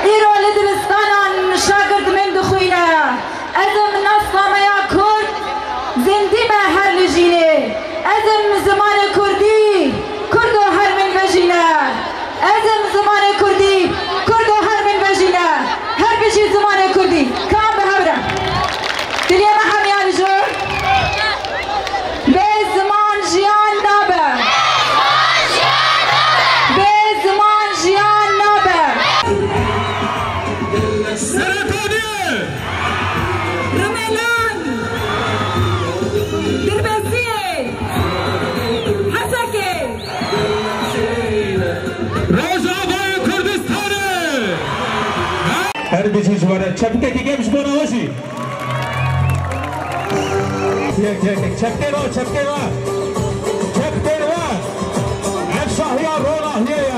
ایرو لدبستانان شاگرد من دخوینه ازم نصنامه یا کرد زندی به هر لجینه ازم زمان کردی کرد و هر من بجینه ازم زمان کردی کرد و هر من بجینه هر بجی زمان کردی کام به هبره دلیه ما همیان جور به زمان جیان نابه به زمان جیان نابه سرطانیه رملان دربزیه حسکه رجاوای کردستانه هر بیچی جواره چپکه که گمش بونوشی یک چپکه با شاهیا روناهیه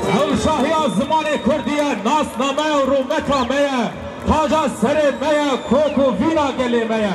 اول شاهیا زمان کردیه ناس نامه و رومتا میه تاجا سر میه کوکو وینا گلی میه